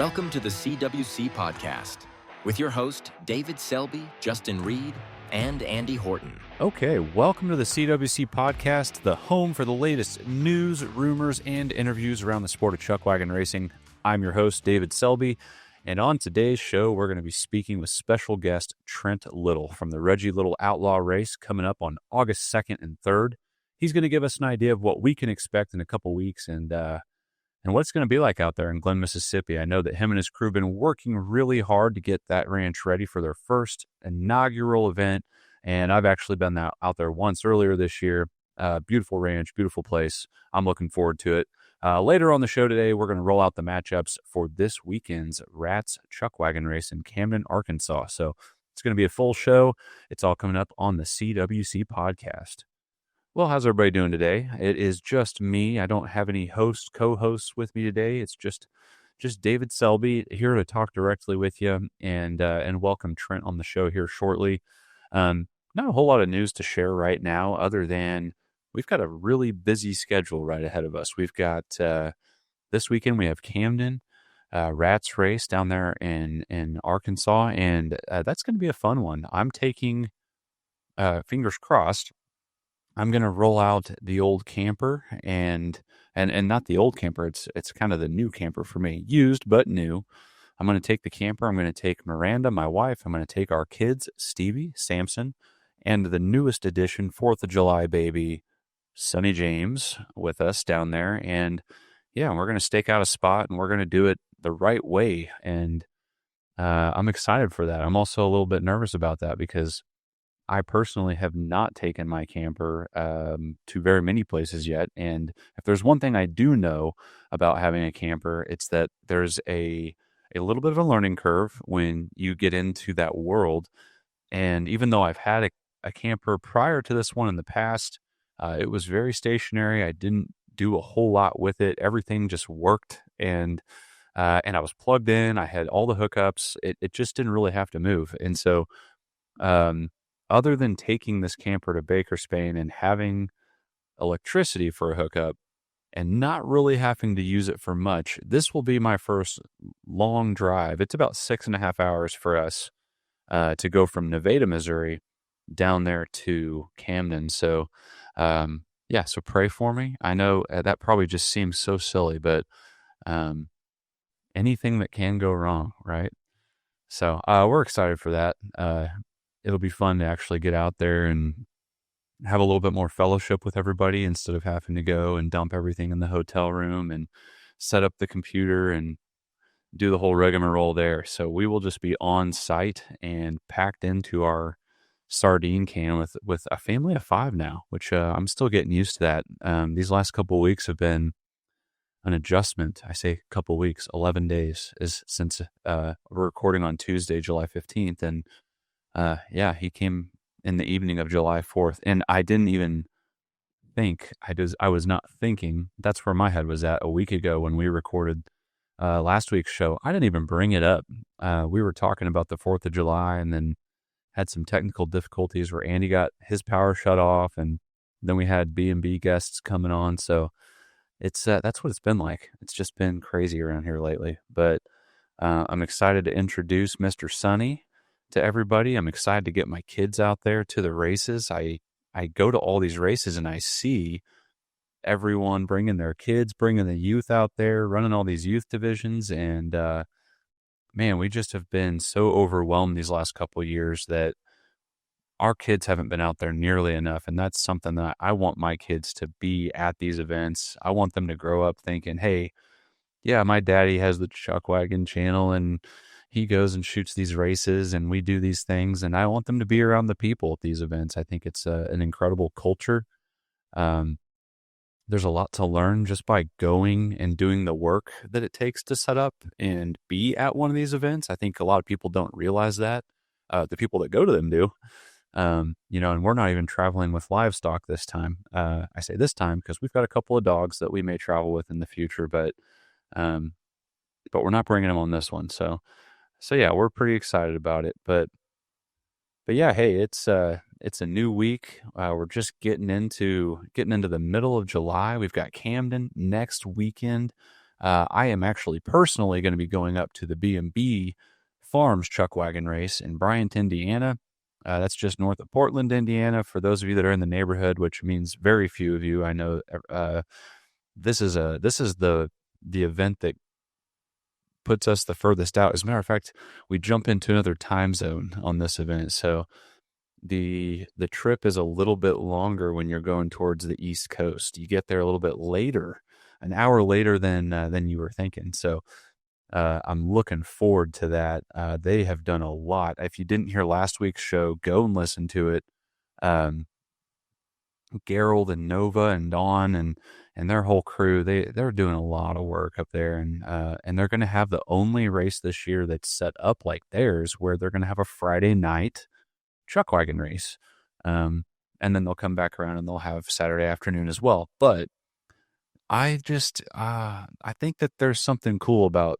Welcome to the CWC Podcast with your host, David Selby, Justin Reed, and Andy Horton. Okay, welcome to the CWC Podcast, the home for the latest news, rumors, and interviews around the sport of chuckwagon racing. I'm your host, David Selby, and on today's show, we're going to be speaking with special guest Trent Little from the Reggie Little Outlaw Race coming up on August 2nd and 3rd. He's going to give us an idea of what we can expect in a couple weeks and what it's going to be like out there in Glen, Mississippi. I know that him and his crew have been working really hard to get that ranch ready for their first inaugural event, and I've actually been out there once earlier this year. Beautiful ranch, beautiful place. I'm looking forward to it. Later on the show today, we're going to roll out the matchups for this weekend's Rats Chuckwagon race in Camden, Arkansas. So it's going to be a full show. It's all coming up on the CWC Podcast. Well, how's everybody doing today? It is just me. I don't have any co-hosts with me today. It's just David Selby here to talk directly with you and welcome Trent on the show here shortly. Not a whole lot of news to share right now other than we've got a really busy schedule right ahead of us. We've got this weekend we have Camden Rats race down there in Arkansas, and that's going to be a fun one. I'm taking, fingers crossed, I'm going to roll out the old camper and not the old camper. It's kind of the new camper for me, used but new. I'm going to take the camper. I'm going to take Miranda, my wife. I'm going to take our kids, Stevie, Samson, and the newest addition, 4th of July baby, Sonny James, with us down there. And yeah, we're going to stake out a spot and we're going to do it the right way. And I'm excited for that. I'm also a little bit nervous about that because I personally have not taken my camper to very many places yet. And if there's one thing I do know about having a camper, it's that there's a little bit of a learning curve when you get into that world. And even though I've had a camper prior to this one in the past, it was very stationary. I didn't do a whole lot with it. Everything just worked. And I was plugged in. I had all the hookups. It just didn't really have to move. And so, other than taking this camper to Baker, Spain and having electricity for a hookup and not really having to use it for much, this will be my first long drive. It's about 6.5 hours for us to go from Nevada, Missouri down there to Camden. So, so pray for me. I know that probably just seems so silly, but anything that can go wrong, right? So we're excited for that. It'll be fun to actually get out there and have a little bit more fellowship with everybody instead of having to go and dump everything in the hotel room and set up the computer and do the whole rigmarole there. So we will just be on site and packed into our sardine can with a family of 5 now, which I'm still getting used to that. These last couple of weeks have been an adjustment. I say a couple of weeks, 11 days is since we're recording on Tuesday, July 15th. And he came in the evening of July 4th, and I didn't even think, I was not thinking. That's where my head was at a week ago when we recorded last week's show. I didn't even bring it up. We were talking about the 4th of July and then had some technical difficulties where Andy got his power shut off, and then we had B&B guests coming on. So it's that's what it's been like. It's just been crazy around here lately, but I'm excited to introduce Mr. Sonny to everybody. I'm excited to get my kids out there to the races. I go to all these races and I see everyone bringing their kids, bringing the youth out there, running all these youth divisions. And man, we just have been so overwhelmed these last couple of years that our kids haven't been out there nearly enough. And that's something that I want my kids to be at these events. I want them to grow up thinking, hey, yeah, my daddy has the Chuckwagon channel and he goes and shoots these races and we do these things, and I want them to be around the people at these events. I think it's an incredible culture. There's a lot to learn just by going and doing the work that it takes to set up and be at one of these events. I think a lot of people don't realize that. The people that go to them do. And we're not even traveling with livestock this time. I say this time because we've got a couple of dogs that we may travel with in the future, but we're not bringing them on this one. So yeah, we're pretty excited about it, but yeah, hey, it's a new week. We're just getting into the middle of July. We've got Camden next weekend. I am actually personally going to be going up to the B&B Farms Chuckwagon race in Bryant, Indiana. That's just north of Portland, Indiana. For those of you that are in the neighborhood, which means very few of you, I know this is the event that puts us the furthest out. As a matter of fact, we jump into another time zone on this event, so the trip is a little bit longer when you're going towards the East Coast. You get there a little bit later, an hour later than you were thinking. So I'm looking forward to that. They have done a lot. If you didn't hear last week's show, go and listen to it. Gerald and Nova and Dawn and their whole crew, they're doing a lot of work up there, and they're going to have the only race this year that's set up like theirs, where they're going to have a Friday night Chuckwagon race, and then they'll come back around and they'll have Saturday afternoon as well. But I just I think that there's something cool about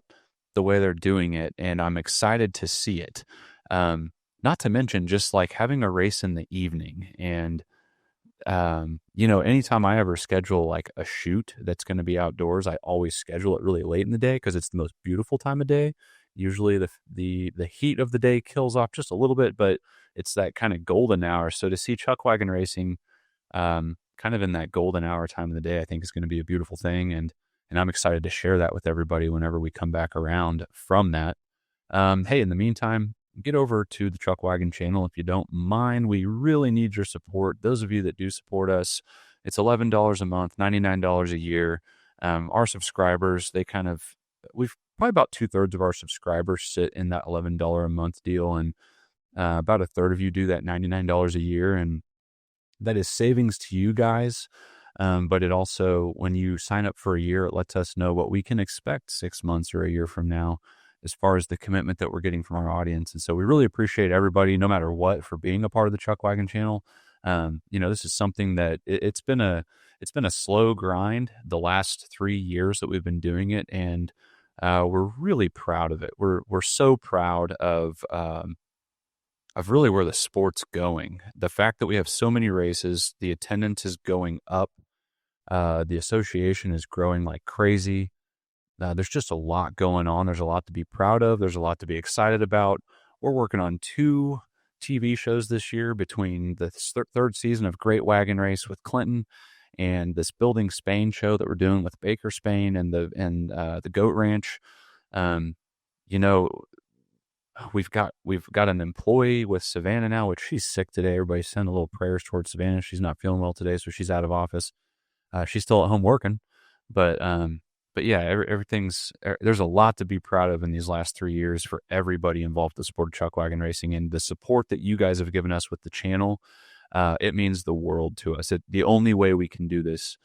the way they're doing it, and I'm excited to see it. Not to mention just like having a race in the evening, and anytime I ever schedule like a shoot that's going to be outdoors, I always schedule it really late in the day because it's the most beautiful time of day. Usually the heat of the day kills off just a little bit, but it's that kind of golden hour. So to see Chuckwagon racing, kind of in that golden hour time of the day, I think is going to be a beautiful thing. And I'm excited to share that with everybody whenever we come back around from that. Hey, in the meantime, get over to the Chuckwagon channel if you don't mind. We really need your support. Those of you that do support us, it's $11 a month, $99 a year. Our subscribers, we've probably about 2/3 of our subscribers sit in that $11 a month deal, and about a third of you do that $99 a year, and that is savings to you guys. But it also, when you sign up for a year, it lets us know what we can expect 6 months or a year from now, as far as the commitment that we're getting from our audience. And so we really appreciate everybody, no matter what, for being a part of the Chuckwagon channel. This is something that it's been a slow grind the last 3 years that we've been doing it. And we're really proud of it. We're so proud of really where the sport's going. The fact that we have so many races, the attendance is going up. The association is growing like crazy. There's just a lot going on. There's a lot to be proud of. There's a lot to be excited about. We're working on 2 TV shows this year, between the third season of Great Wagon Race with Clinton and this Building Spain show that we're doing with Baker Spain and the Goat Ranch. We've got an employee with Savannah now, which she's sick today. Everybody send a little prayers towards Savannah. She's not feeling well today, so she's out of office. She's still at home working, but yeah, there's a lot to be proud of in these last 3 years for everybody involved in the sport of Chuckwagon racing, and the support that you guys have given us with the channel. It means the world to us. The only way we can do this,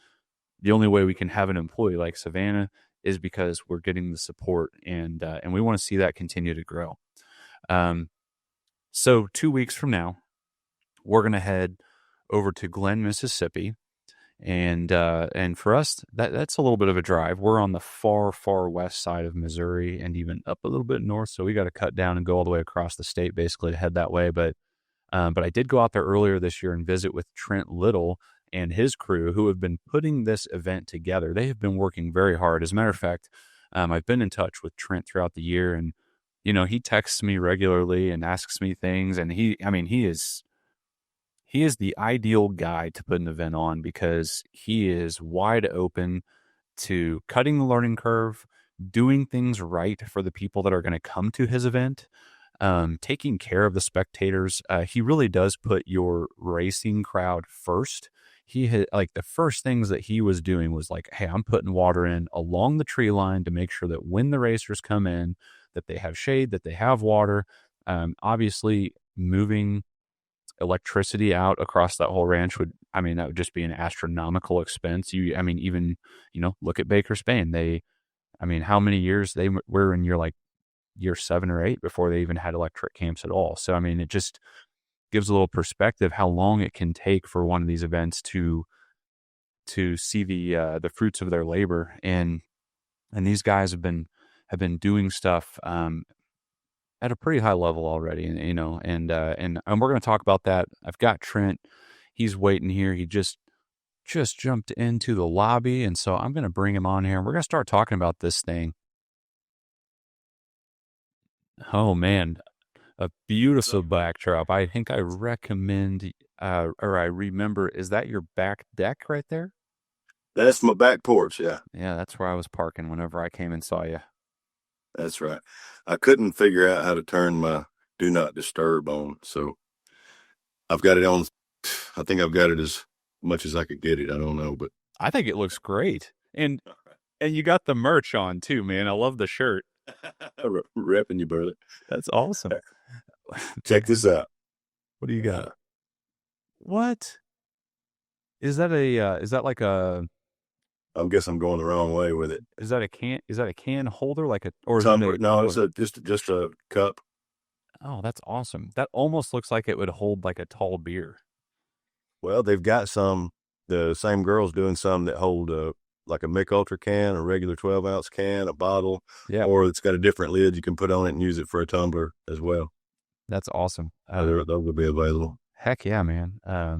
the only way we can have an employee like Savannah, is because we're getting the support, and we want to see that continue to grow. So 2 weeks from now, we're going to head over to Glen, Mississippi. And for us, that's a little bit of a drive. We're on the far, far west side of Missouri, and even up a little bit north. So we got to cut down and go all the way across the state, basically, to head that way. But I did go out there earlier this year and visit with Trent Little and his crew, who have been putting this event together. They have been working very hard. As a matter of fact, I've been in touch with Trent throughout the year, and he texts me regularly and asks me things, and he is the ideal guy to put an event on, because he is wide open to cutting the learning curve, doing things right for the people that are going to come to his event, taking care of the spectators. He really does put your racing crowd first. He had, like, the first things that he was doing was like, hey, I'm putting water in along the tree line to make sure that when the racers come in, that they have shade, that they have water. Obviously, moving electricity out across that whole ranch that would just be an astronomical expense. Even look at Baker Spain. How many years they were in year 7 or 8 before they even had electric camps at all. So it just gives a little perspective how long it can take for one of these events to see the fruits of their labor. And these guys have been doing stuff at a pretty high level already, and we're going to talk about that. I've got Trent. He's waiting here. He just just jumped into the lobby, and so I'm going to bring him on here, and we're going to start talking about this thing. Oh, man, a beautiful backdrop. I think I recommend, or I remember, is that your back deck right there? That's my back porch, yeah. Yeah, that's where I was parking whenever I came and saw you. That's right. I couldn't figure out how to turn my do not disturb on, so I've got it on. I think I've got it as much as I could get it. I don't know, but I think it looks great. And you got the merch on too, man. I love the shirt. Repping you, brother. That's awesome. Check this out. What do you got? What? Is that like a I guess I'm going the wrong way with it. Is that a can holder or is Tumbler? it No, it's just a cup. Oh, that's awesome. That almost looks like it would hold like a tall beer. Well, they've got the same girls doing some that hold like a Mick Ultra can, a regular 12-ounce can, a bottle, or it's got a different lid you can put on it and use it for a tumbler as well. That's awesome. Those will be available. Heck yeah, man. I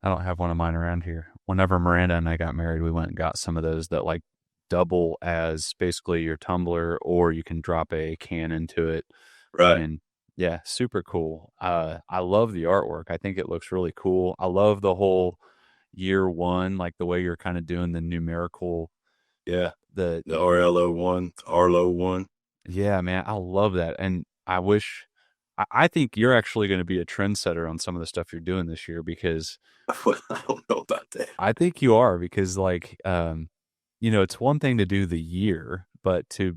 don't have one of mine around here. Whenever Miranda and I got married, we went and got some of those that like double as basically your tumbler, or you can drop a can into it. Right. And yeah, super cool. I love the artwork. I think it looks really cool. I love the whole year one, like the way you're kind of doing the numerical. Yeah. The RLO1, RLO1. Yeah, man. I love that. And I think you're actually going to be a trendsetter on some of the stuff you're doing this year because well, I don't know about that. I think you are because like, it's one thing to do the year, but to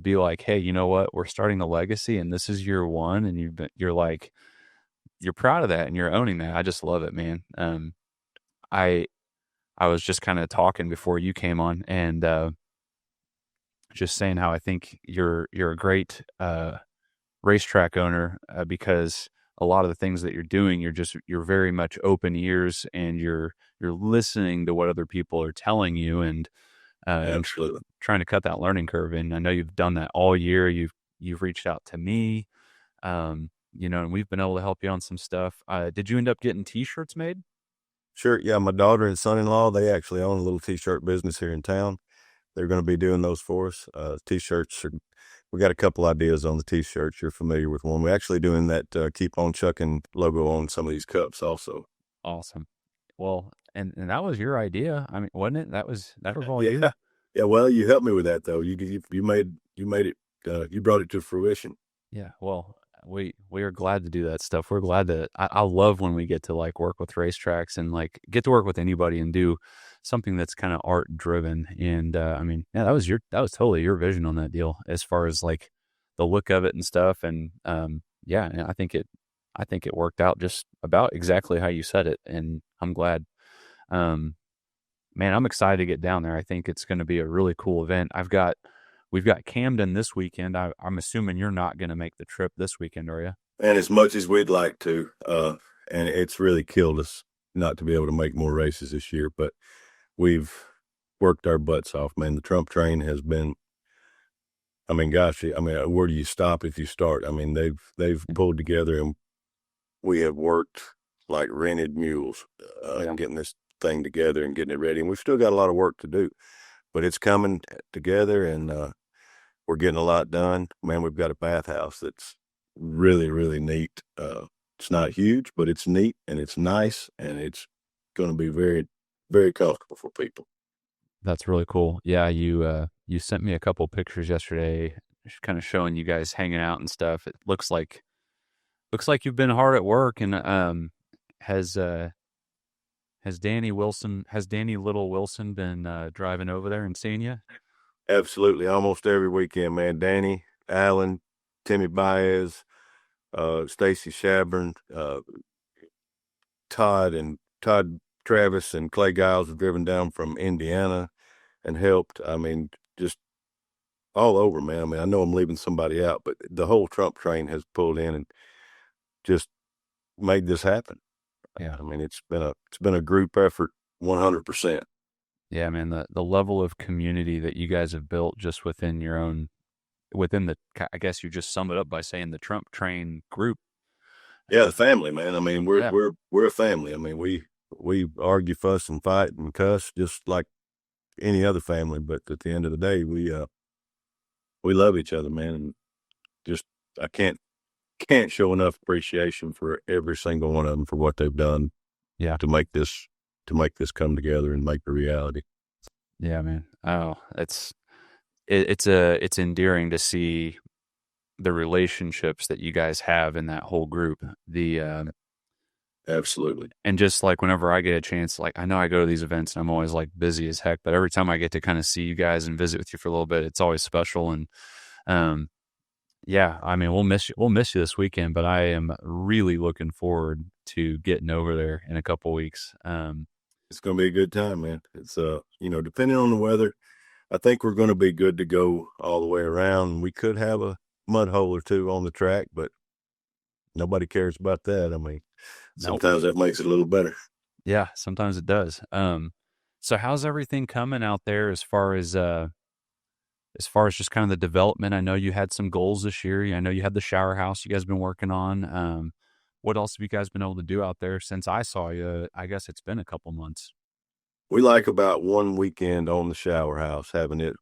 be like, hey, you know what? We're starting the legacy and this is year one. And you're proud of that and you're owning that. I just love it, man. I was just kind of talking before you came on and, just saying how I think you're a great, racetrack owner because a lot of the things that you're doing, you're very much open ears and you're listening to what other people are telling you and absolutely trying to cut that learning curve. And I know you've done that all year. You've reached out to me, and we've been able to help you on some stuff. Did you end up getting T-shirts made? Sure. Yeah. My daughter and son-in-law, they actually own a little T-shirt business here in town. They're going to be doing those for us. T-shirts we got a couple ideas on the T-shirts. You're familiar with one. We're actually doing that Keep On Chucking logo on some of these cups also. Awesome. Well, and that was your idea. I mean, wasn't it? That was all you. Yeah. Well, you helped me with that though. You made it. You brought it to fruition. Yeah. Well, we are glad to do that stuff. We're glad that I love when we get to like work with racetracks and like get to work with anybody and do something that's kind of art driven. And I mean, yeah, that was totally your vision on that deal as far as like the look of it and stuff. And yeah, and I think it worked out just about exactly how you said it. And I'm glad. Man, I'm excited to get down there. I think it's going to be a really cool event. We've got Camden this weekend. I'm assuming you're not going to make the trip this weekend, are you? And as much as we'd like to, and it's really killed us not to be able to make more races this year, but we've worked our butts off, man. The Trump train has been, I mean, gosh, where do you stop if you start? I mean, they've pulled together and we have worked like rented mules, getting this thing together and getting it ready. And we've still got a lot of work to do, but it's coming together and, we're getting a lot done. Man, we've got a bathhouse that's really, really neat. It's not huge, but it's neat and it's nice and it's going to be very, very comfortable for people. That's really cool. Yeah, you sent me a couple pictures yesterday, kind of showing you guys hanging out and stuff. It looks like you've been hard at work. And has Danny Little Wilson been driving over there and seeing you? Absolutely. Almost every weekend, man. Danny, Allen, Timmy Baez, Stacy Shabern, Todd Travis and Clay Giles have driven down from Indiana and helped. I mean, just all over, man. I mean, I know I'm leaving somebody out, but the whole Trump train has pulled in and just made this happen. Yeah. I mean, it's been a group effort 100%. Yeah, man, the level of community that you guys have built just within I guess you just sum it up by saying the Trump train group. Yeah, the family, man. I mean, we're a family. I mean, we argue, fuss, and fight and cuss just like any other family. But at the end of the day, we love each other, man. And just I can't show enough appreciation for every single one of them for what they've done. Yeah. To make this come together and make a reality. Yeah, man. Oh, it's endearing to see the relationships that you guys have in that whole group. Absolutely. And just like whenever I get a chance, like I know I go to these events and I'm always like busy as heck, but every time I get to kind of see you guys and visit with you for a little bit, it's always special. And yeah, I mean, we'll miss you this weekend, but I am really looking forward to getting over there in a couple weeks. It's going to be a good time, man. It's depending on the weather, I think we're going to be good to go all the way around. We could have a mud hole or two on the track, but nobody cares about that. I mean, sometimes that makes it a little better. Yeah, sometimes it does. So how's everything coming out there as far as just kind of the development? I know you had some goals this year. I know you had the shower house you guys have been working on. What else have you guys been able to do out there since I saw you? I guess it's been a couple months. We like about one weekend on the shower house, having it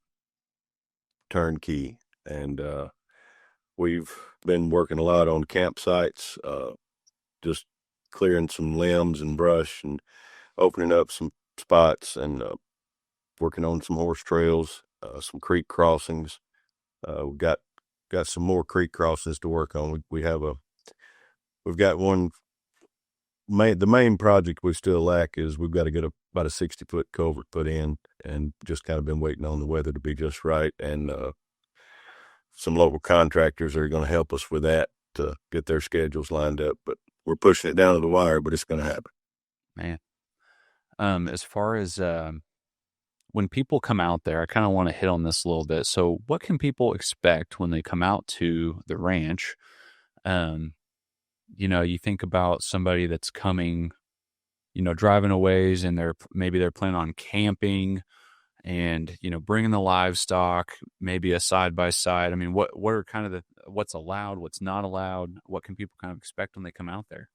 turnkey. And we've been working a lot on campsites, just clearing some limbs and brush and opening up some spots and working on some horse trails, some creek crossings. We've got some more creek crossings to work on. We've got one. The main project we still lack is we've got to get about a 60-foot culvert put in, and just kind of been waiting on the weather to be just right. And some local contractors are going to help us with that to get their schedules lined up. But we're pushing it down to the wire, but it's going to happen. Man, as far as when people come out there, I kind of want to hit on this a little bit. So what can people expect when they come out to the ranch? You think about somebody that's coming, driving a ways, and they're planning on camping and, bringing the livestock, maybe a side-by-side. I mean, what are kind of what's allowed, what's not allowed? What can people kind of expect when they come out there?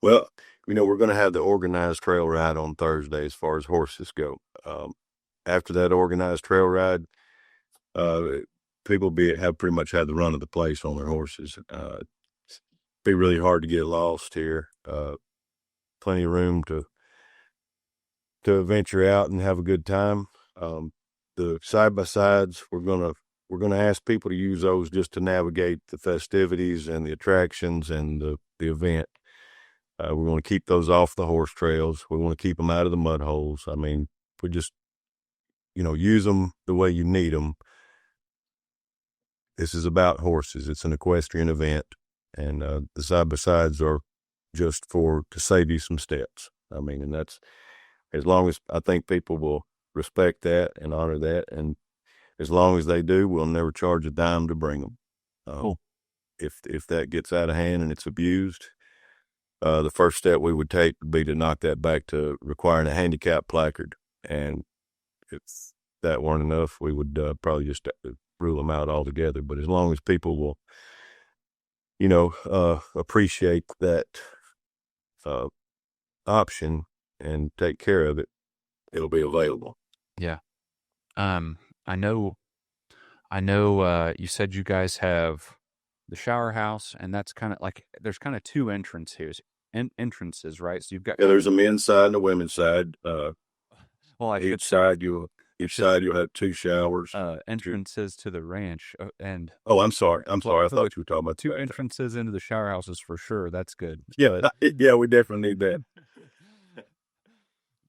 Well, we're going to have the organized trail ride on Thursday as far as horses go. After that organized trail ride, people have pretty much had the run of the place on their horses. Be really hard to get lost here. Plenty of room to venture out and have a good time. The side-by-sides, we're gonna ask people to use those just to navigate the festivities and the attractions and the event. We're going to keep those off the horse trails. We want to keep them out of the mud holes. I mean, we just, use them the way you need them. This is about horses. It's an equestrian event. And the side-by-sides are just to save you some steps. I mean, and that's, as long as I think people will respect that and honor that, and as long as they do, we'll never charge a dime to bring them. Cool. If that gets out of hand and it's abused, the first step we would take would be to knock that back to requiring a handicap placard. And if that weren't enough, we would probably just rule them out altogether. But as long as people will, appreciate that option and take care of it, it'll be available. Yeah. I know you said you guys have the shower house, and that's kind of like, there's kind of two entrances, right? So you've got, there's a men's side and a women's side. Each side you'll have two showers. Entrances to the ranch, and I'm sorry. I thought you were talking about two entrances into the shower houses for sure. That's good. Yeah, yeah, we definitely need that.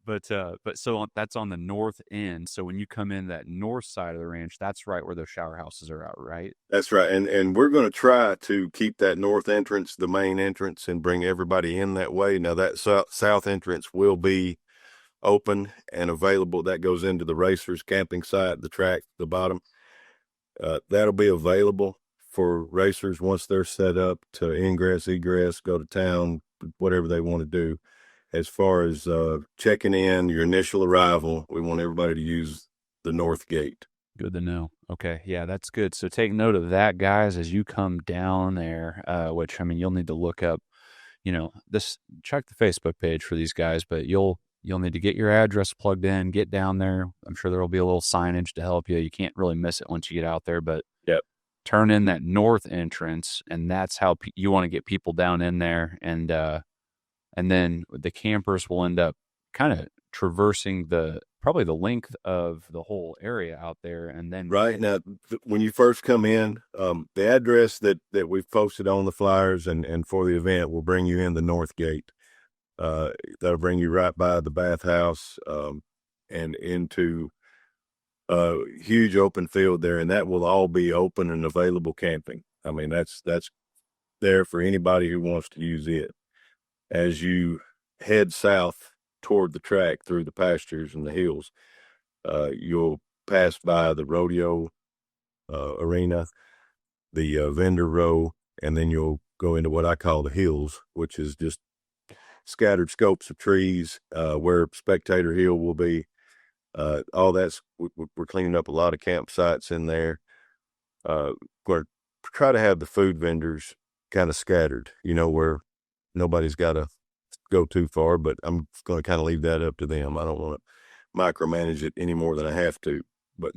But so that's on the north end. So when you come in that north side of the ranch, that's right where those shower houses are out, right? That's right. And we're going to try to keep that north entrance the main entrance and bring everybody in that way. Now that south entrance will be open and available. That goes into the racers' camping site, the track, the bottom. That'll be available for racers once they're set up to ingress, egress, go to town, whatever they want to do. As far as checking in, your initial arrival, we want everybody to use the north gate. Good to know. Okay. Yeah, that's good. So take note of that, guys, as you come down there, which, I mean, you'll need to look up, check the Facebook page for these guys, but you'll need to get your address plugged in, get down there. I'm sure there'll be a little signage to help you. You can't really miss it once you get out there, but Yep. Turn in that north entrance, and that's how you want to get people down in there. And then the campers will end up kind of traversing probably the length of the whole area out there. And then right now, when you first come in, the address that we've posted on the flyers and for the event will bring you in the north gate. That'll bring you right by the bathhouse and into a huge open field there, and that will all be open and available camping. I mean, that's there for anybody who wants to use it. As you head south toward the track through the pastures and the hills, you'll pass by the rodeo arena, the vendor row, and then you'll go into what I call the hills, which is just scattered scopes of trees where Spectator Hill will be. All that's, we're cleaning up a lot of campsites in there. We're try to have the food vendors kind of scattered, where nobody's got to go too far, but I'm going to kind of leave that up to them. I don't want to micromanage it any more than I have to, but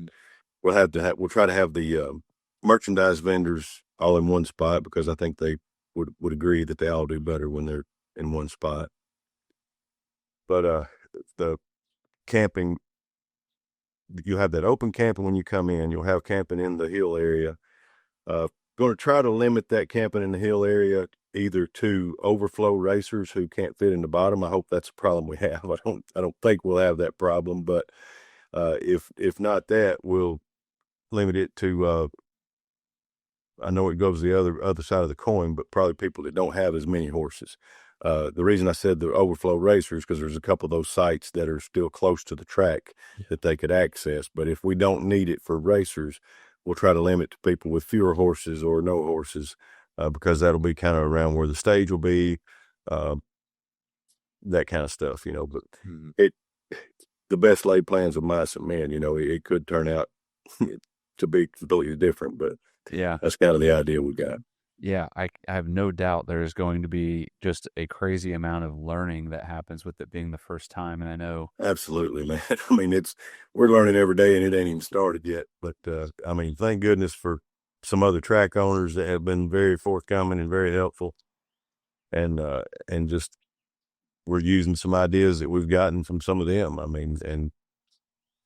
we'll try to have the merchandise vendors all in one spot, because I think they would agree that they all do better when they're in one spot. But the camping, you have that open camping when you come in. You'll have camping in the hill area. Going to try to limit that camping in the hill area either to overflow racers who can't fit in the bottom. I hope that's a problem we have. I don't think we'll have that problem, but if not that, we'll limit it to I know it goes the other side of the coin, but probably people that don't have as many horses. The reason I said the overflow racers, because there's a couple of those sites that are still close to the track that they could access. But if we don't need it for racers, we'll try to limit to people with fewer horses or no horses, because that'll be kind of around where the stage will be, that kind of stuff, But the best laid plans of mice and men, it could turn out to be completely different, but yeah, that's kind of the idea we got. Yeah, I have no doubt there's going to be just a crazy amount of learning that happens with it being the first time. And I know. Absolutely, man. I mean, we're learning every day, and it ain't even started yet. But, I mean, thank goodness for some other track owners that have been very forthcoming and very helpful. And just we're using some ideas that we've gotten from some of them. I mean, and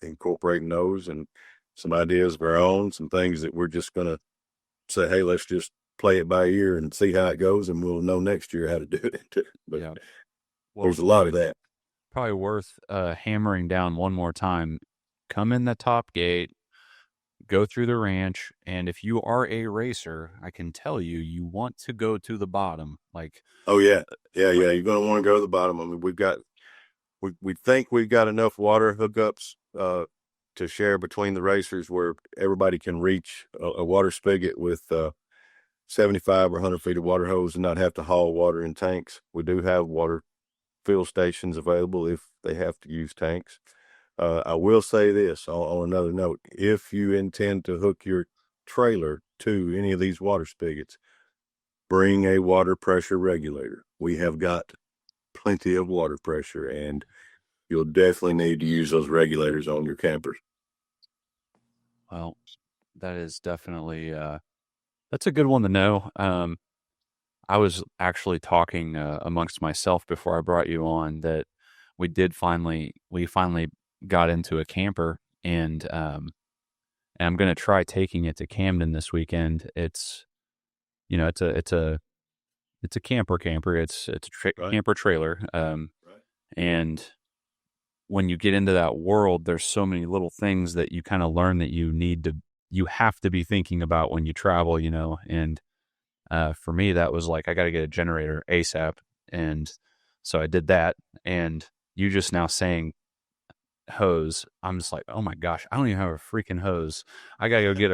incorporating those and some ideas of our own, some things that we're just going to say, hey, let's just play it by ear and see how it goes, and we'll know next year how to do it. But yeah. There's a lot of that. Probably worth hammering down one more time. Come in the top gate, go through the ranch, and if you are a racer, I can tell you want to go to the bottom. Oh yeah. You're going to want to go to the bottom. I mean, we think we've got enough water hookups to share between the racers where everybody can reach a water spigot with 75 or 100 feet of water hose and not have to haul water in tanks. We do have water fill stations available if they have to use tanks. I will say this on another note: if you intend to hook your trailer to any of these water spigots, bring a water pressure regulator. We have got plenty of water pressure, and you'll definitely need to use those regulators on your campers. Well, that is definitely that's a good one to know. I was actually talking amongst myself before I brought you on that we finally got into a camper, and I'm going to try taking it to Camden this weekend. It's it's a camper. It's a Right. camper trailer. Right. And when you get into that world, there's so many little things that you kind of learn that you have to be thinking about when you travel, and for me, that was like, I got to get a generator ASAP. And so I did that. And you just now saying hose, I'm just like, oh my gosh, I don't even have a freaking hose. I got to go get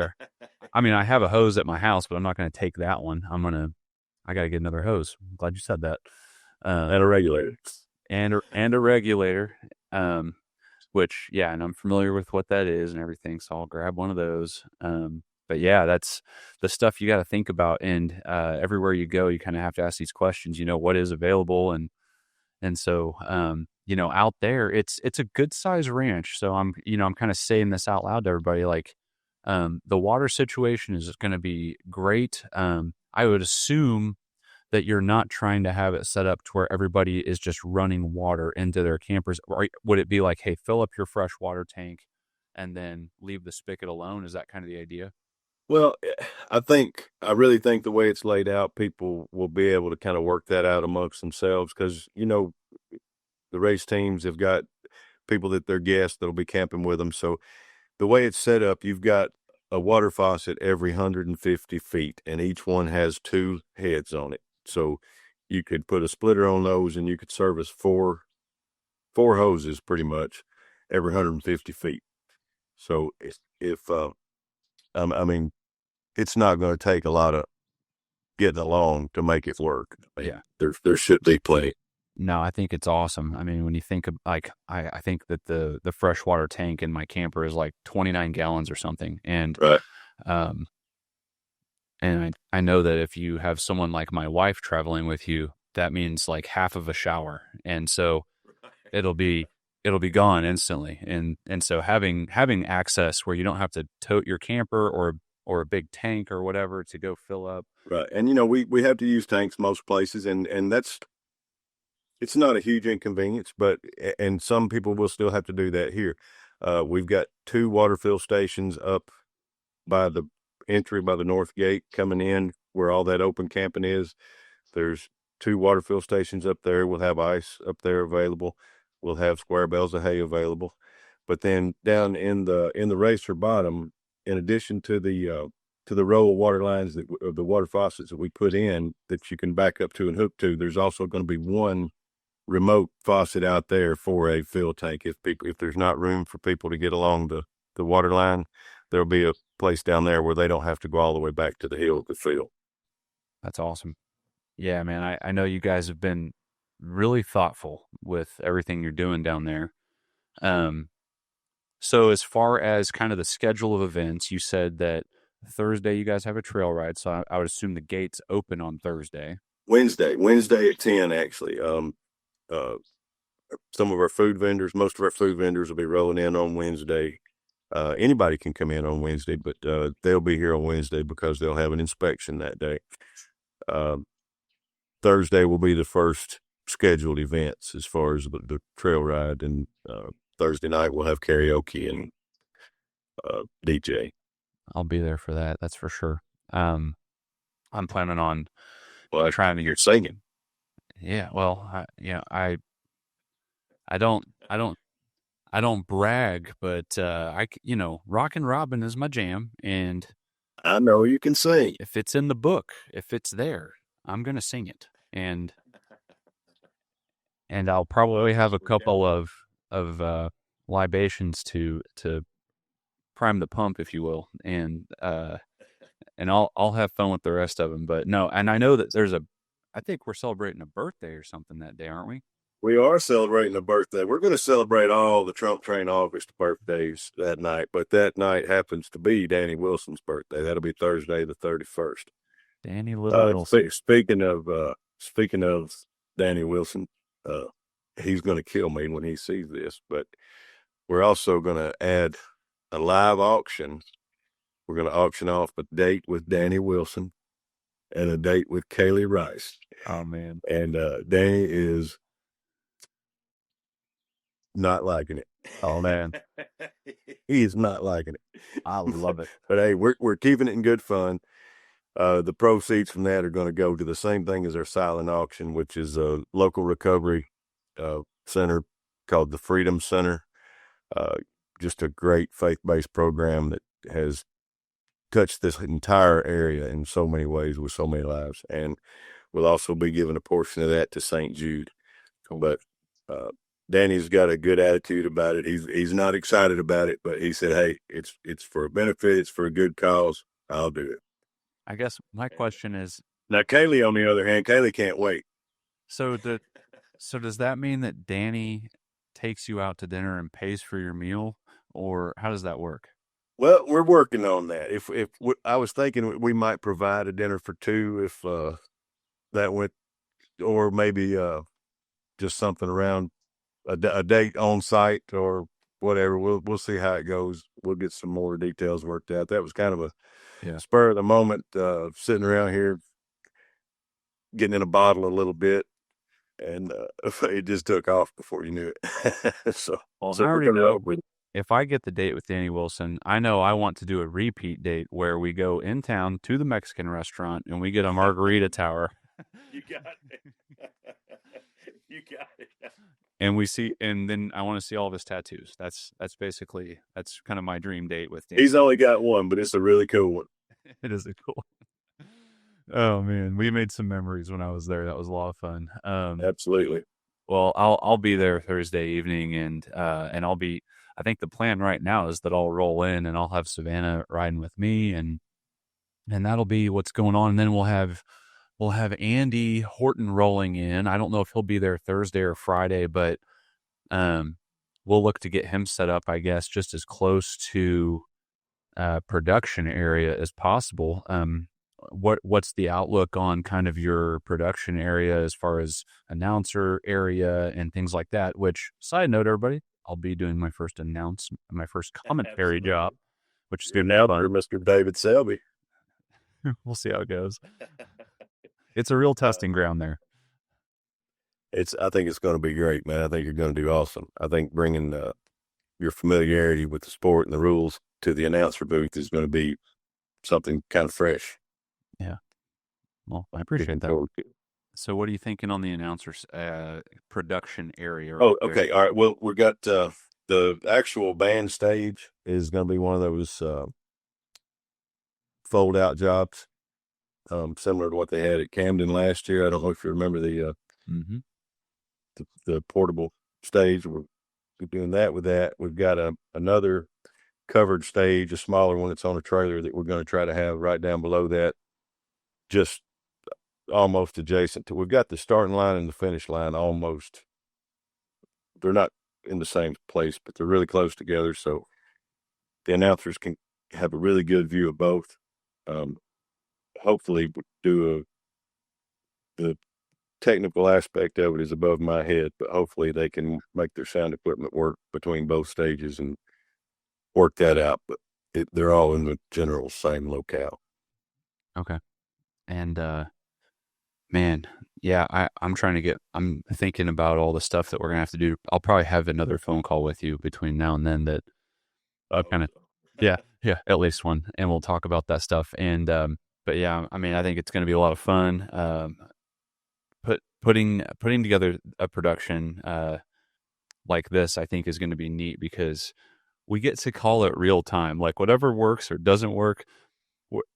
I have a hose at my house, but I'm not going to take that one. I got to get another hose. I'm glad you said that. And a regulator. And a regulator, which, yeah, and I'm familiar with what that is and everything. So I'll grab one of those. yeah, that's the stuff you got to think about. And everywhere you go, you kind of have to ask these questions, what is available. And so, out there, it's a good size ranch. So I'm kind of saying this out loud to everybody, like, the water situation is going to be great. I would assume that you're not trying to have it set up to where everybody is just running water into their campers. Or would it be like, hey, fill up your fresh water tank and then leave the spigot alone? Is that kind of the idea? Well, I really think the way it's laid out, people will be able to kind of work that out amongst themselves because, the race teams have got people that they're guests that'll be camping with them. So the way it's set up, you've got a water faucet every 150 feet, and each one has 2 heads on it. So you could put a splitter on those, and you could service four hoses pretty much every 150 feet. So I mean, it's not going to take a lot of getting along to make it work. Yeah. There should be plenty. No, I think it's awesome. I mean, when you think of like, I think that the freshwater tank in my camper is like 29 gallons or something. And, Right. And I know that if you have someone like my wife traveling with you, that means like half of a shower. And so it'll be gone instantly. And so having access where you don't have to tote your camper or a big tank or whatever to go fill up. Right. And we have to use tanks most places, and it's not a huge inconvenience, and some people will still have to do that here. We've got 2 water fill stations up by the entry by the north gate coming in where all that open camping is. There's 2 water fill stations up there. We'll have ice up there available. We'll have square bales of hay available. But then down in the racer bottom, in addition to the row of water lines the water faucets that we put in that you can back up to and hook to, there's also going to be one remote faucet out there for a fill tank. If there's not room for people to get along the water line, there'll be a place down there where they don't have to go all the way back to the hill to fill. That's awesome. Yeah, man. I know you guys have been really thoughtful with everything you're doing down there. So as far as kind of the schedule of events, you said that Thursday you guys have a trail ride. So I would assume the gates open on Thursday. Wednesday at 10, actually. Some of our food vendors, most of our food vendors will be rolling in on Wednesday. Anybody can come in on Wednesday, but they'll be here on Wednesday because they'll have an inspection that day. Thursday will be the first scheduled events as far as the trail ride, and Thursday night we'll have karaoke and DJ. I'll be there for that. That's for sure. I'm planning on trying to hear singing. Yeah. Well, I don't brag, but Rockin' Robin is my jam, and I know you can sing. If it's in the book, if it's there, I'm gonna sing it, and I'll probably have a couple of libations to prime the pump, if you will, and I'll have fun with the rest of them. But no, and I know that I think we're celebrating a birthday or something that day, aren't we? We are celebrating a birthday. We're going to celebrate all the Trump Train August birthdays that night, but that night happens to be Danny Wilson's birthday. That'll be Thursday the 31st. Danny Little. Speaking of Danny Wilson, he's going to kill me when he sees this, but we're also going to add a live auction. We're going to auction off a date with Danny Wilson and a date with Kaylee Rice. Oh, man. And Danny is not liking it. Oh, man. He is not liking it. I love it. But hey, we're keeping it in good fun. The proceeds from that are going to go to the same thing as our silent auction, which is a local recovery center called the Freedom Center. Just a great faith-based program that has touched this entire area in so many ways with so many lives. And we'll also be giving a portion of that to St. Jude. But Danny's got a good attitude about it. He's not excited about it, but he said, hey, it's for a benefit. It's for a good cause. I'll do it. I guess my question is, now Kaylee, on the other hand, Kaylee can't wait. So does that mean that Danny takes you out to dinner and pays for your meal, or how does that work? Well, we're working on that. I was thinking we might provide a dinner for two if that went, or maybe just something around a date on site or whatever. We'll see how it goes. We'll get some more details worked out. That was kind of a spur of the moment, sitting around here getting in a bottle a little bit, and it just took off before you knew it. so I we're already gonna know roll with it. if I get the date with Danny Wilson, I know I want to do a repeat date where we go in town to the Mexican restaurant and we get a margarita tower. You got it. You got it. And then I want to see all of his tattoos. That's kind of my dream date with Danny. He's only got one, but it's a really cool one. It is a cool. Oh man, we made some memories when I was there. That was a lot of fun. Absolutely. Well, I'll be there Thursday evening, and I'll be. I think the plan right now is that I'll roll in and I'll have Savannah riding with me, and that'll be what's going on. And then we'll have Andy Horton rolling in. I don't know if he'll be there Thursday or Friday, but we'll look to get him set up, I guess, just as close to production area as possible. What's the outlook on kind of your production area as far as announcer area and things like that? Which, side note, everybody, I'll be doing my first commentary job, which is good. Now, Mr. David Selby. We'll see how it goes. It's a real testing ground there. I think it's going to be great, man. I think you're going to do awesome. I think bringing your familiarity with the sport and the rules to the announcer booth is going to be something kind of fresh. Yeah. Well, I appreciate that. So what are you thinking on the announcers production area? Right okay. All right. Well, we got the actual band stage is going to be one of those fold out jobs, similar to what they had at Camden last year. I don't know if you remember the portable stage. We're doing that with that. We've got another covered stage, a smaller one that's on a trailer that we're going to try to have right down below that, just almost adjacent to. We've got the starting line and the finish line almost. They're not in the same place, but they're really close together, so the announcers can have a really good view of both. Hopefully, the technical aspect of it is above my head, but hopefully they can make their sound equipment work between both stages and work that out. But they're all in the general same locale. Okay. And man, yeah, I'm thinking about all the stuff that we're gonna have to do. I'll probably have another phone call with you between now and then that kind of yeah, at least one, and we'll talk about that stuff. And but yeah, I mean, I think it's going to be a lot of fun. Putting together a production like this, I think, is going to be neat because we get to call it real time, like whatever works or doesn't work.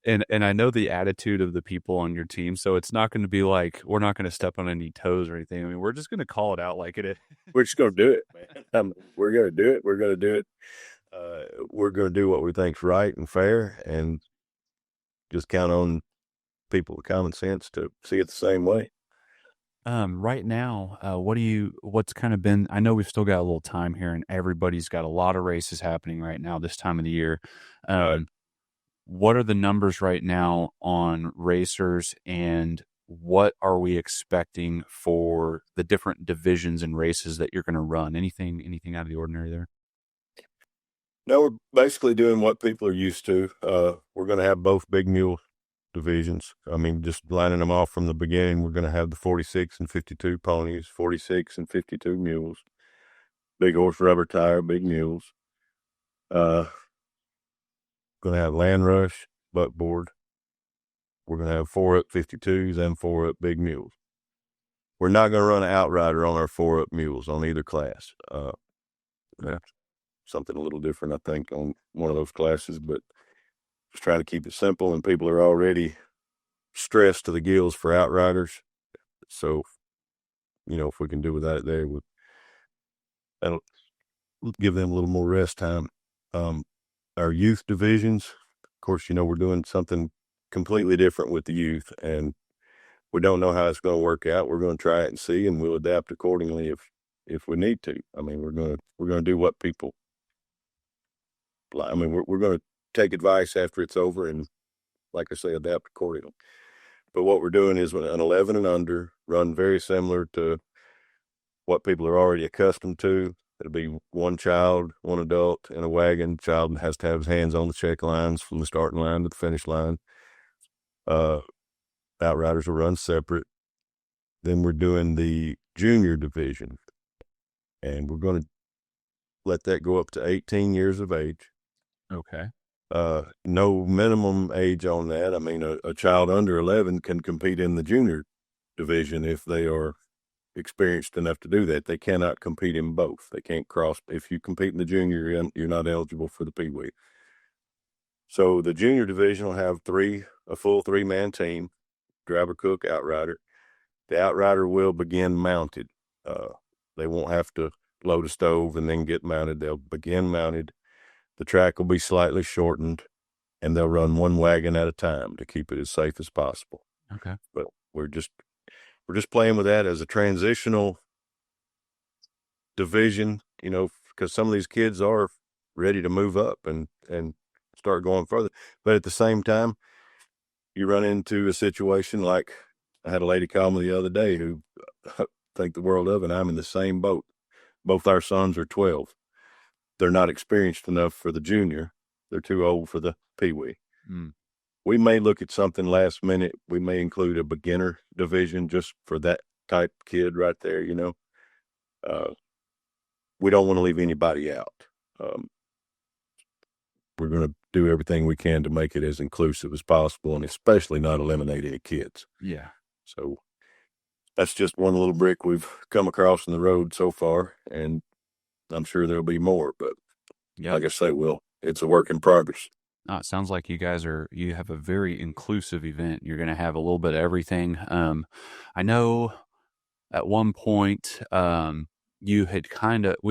And I know the attitude of the people on your team, so it's not going to be like we're not going to step on any toes or anything. I mean, we're just going to call it out like it is. We're just going to do it, man. We're going to do it. We're going to do it. We're going to do what we think's right and fair, and just count on people with common sense to see it the same way. Right now, what's kind of been, I know we've still got a little time here and everybody's got a lot of races happening right now this time of the year. What are the numbers right now on racers, and what are we expecting for the different divisions and races that you're going to run? Anything out of the ordinary there? No, we're basically doing what people are used to. We're going to have both big mule divisions. I mean, just lining them off from the beginning, we're going to have the 46 and 52 ponies, 46 and 52 mules, big horse rubber tire, big mules. Going to have land rush, buckboard. We're going to have 4-up 52s and 4-up big mules. We're not going to run an outrider on our 4-up mules on either class. Something a little different, I think, on one of those classes, but just trying to keep it simple, and people are already stressed to the gills for outriders. So, if we can do without it there, that'll give them a little more rest time. Our youth divisions, of course, we're doing something completely different with the youth, and we don't know how it's going to work out. We're going to try it and see, and we'll adapt accordingly if we need to. I mean, we're going to do what people. I mean, we're going to take advice after it's over and, like I say, adapt accordingly. But what we're doing is an 11 and under run very similar to what people are already accustomed to. It'll be one child, one adult in a wagon. Child has to have his hands on the check lines from the starting line to the finish line. Outriders will run separate. Then we're doing the junior division, and we're going to let that go up to 18 years of age. Okay. No minimum age on that. I mean, a child under 11 can compete in the junior division if they are experienced enough to do that. They cannot compete in both. They can't cross. If you compete in the junior, you're not eligible for the Pee-wee. So the junior division will have a full three-man team, driver, cook, outrider. The outrider will begin mounted. They won't have to load a stove and then get mounted. They'll begin mounted. The track will be slightly shortened, and they'll run one wagon at a time to keep it as safe as possible. Okay. But we're just playing with that as a transitional division, because some of these kids are ready to move up and start going further. But at the same time, you run into a situation like I had a lady call me the other day who I think the world of, and I'm in the same boat. Both our sons are 12. They're not experienced enough for the junior. They're too old for the Pee-wee. Mm. We may look at something last minute. We may include a beginner division just for that type kid right there, we don't want to leave anybody out. We're going to do everything we can to make it as inclusive as possible, and especially not eliminate any kids. Yeah. So that's just one little brick we've come across in the road so far, and I'm sure there'll be more, but like I say, it's a work in progress. It sounds like you guys you have a very inclusive event. You're going to have a little bit of everything. I know at one point, we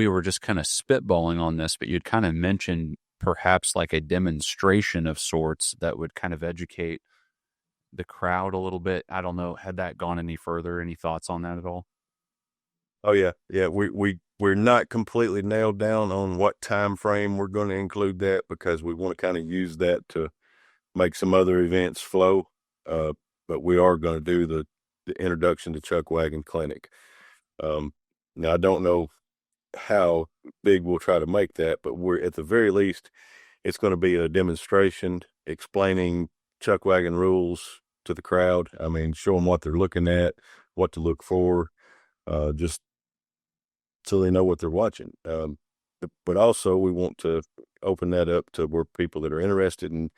were just kind of spitballing on this, but you'd kind of mentioned perhaps like a demonstration of sorts that would kind of educate the crowd a little bit. I don't know. Had that gone any further? Any thoughts on that at all? Oh yeah. Yeah. We're not completely nailed down on what time frame we're going to include that, because we want to kind of use that to make some other events flow. But we are going to do the introduction to Chuckwagon Clinic. Now I don't know how big we'll try to make that, but we're at the very least, it's going to be a demonstration explaining Chuckwagon rules to the crowd. I mean, show them what they're looking at, what to look for, just so they know what they're watching. But also we want to open that up to where people that are interested in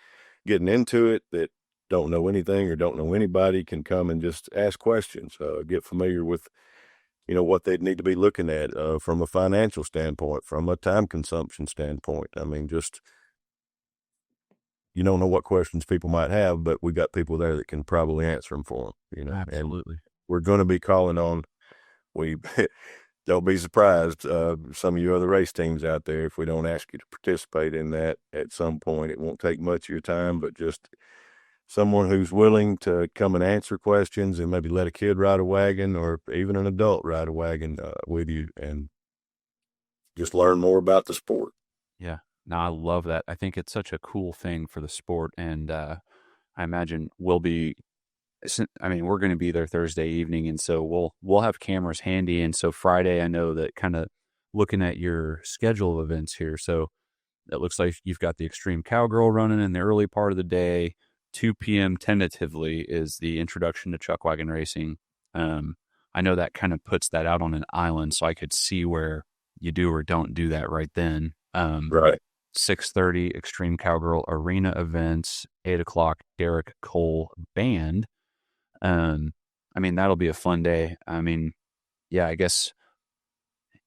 getting into it, that don't know anything or don't know anybody, can come and just ask questions, get familiar with, what they'd need to be looking at, from a financial standpoint, from a time consumption standpoint. I mean, just, you don't know what questions people might have, but we got people there that can probably answer them for them, Absolutely. And we're going to be calling on, don't be surprised, some of you other race teams out there, if we don't ask you to participate in that at some point. It won't take much of your time, but just someone who's willing to come and answer questions and maybe let a kid ride a wagon or even an adult ride a wagon with you and just learn more about the sport. Yeah. No, I love that. I think it's such a cool thing for the sport. And I imagine we're going to be there Thursday evening, and so we'll have cameras handy. And so Friday, I know that, kind of looking at your schedule of events here, so it looks like you've got the Extreme Cowgirl running in the early part of the day. 2 p.m. tentatively is the introduction to Chuckwagon racing. I know that kind of puts that out on an island, so I could see where you do or don't do that right then. Right. 6:30 Extreme Cowgirl Arena events, 8 o'clock Derek Cole Band. That'll be a fun day. I guess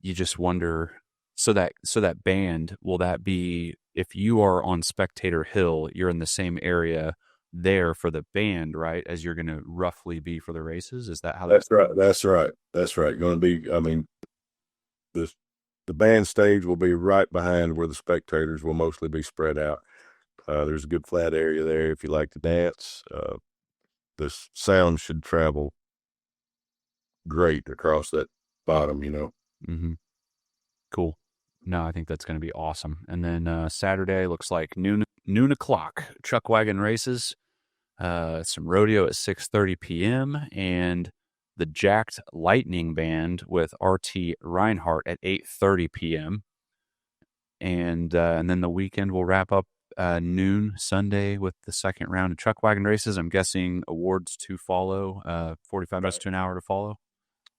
you just wonder, so that band, will that be, if you are on Spectator Hill, you're in the same area there for the band, right, as you're going to roughly be for the races? Is that how That's right. That's right. Going to be, the band stage will be right behind where the spectators will mostly be spread out. There's a good flat area there if you like to dance. The sound should travel great across that bottom, Mm-hmm. Cool. No, I think that's going to be awesome. And then Saturday looks like noon o'clock. Chuckwagon races. Some rodeo at 6:30 p.m. and the Jacked Lightning Band with R.T. Reinhardt at 8:30 p.m. And then the weekend will wrap up noon Sunday with the second round of Chuckwagon races. I'm guessing awards to follow, 45 minutes to an hour to follow.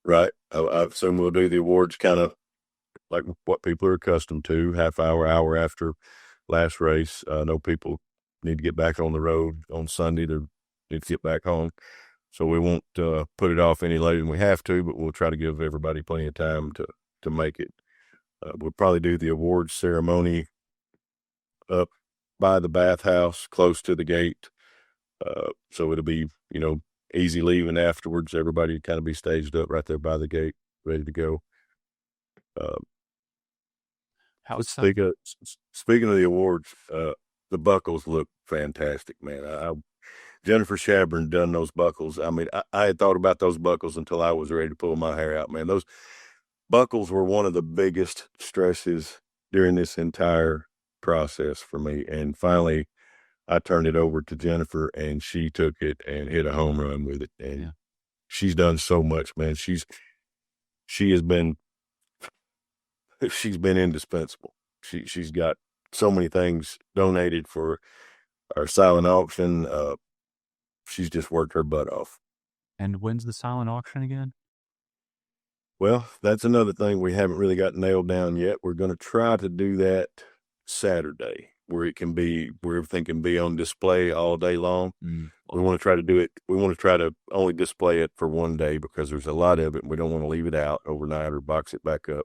Right. I assume we'll do the awards kind of like what people are accustomed to, half hour after last race. I know people need to get back on the road on Sunday to get back home. So we won't put it off any later than we have to, but we'll try to give everybody plenty of time to make it. We'll probably do the awards ceremony up by the bathhouse, close to the gate. So it'll be, easy leaving afterwards. Everybody kind of be staged up right there by the gate, ready to go. Speaking of the awards, the buckles look fantastic, man. Jennifer Shabern done those buckles. I mean, I had thought about those buckles until I was ready to pull my hair out, man. Those buckles were one of the biggest stresses during this entire process for me. And finally, I turned it over to Jennifer, and she took it and hit a home run with it. And she's done so much, man. She's been indispensable. She's got so many things donated for our silent auction. She's just worked her butt off. And when's the silent auction again? Well, that's another thing we haven't really got nailed down yet. We're going to try to do that Saturday, where everything can be on display all day long. We want to try to do it. We want to try to only display it for one day because there's a lot of it, and we don't want to leave it out overnight or box it back up.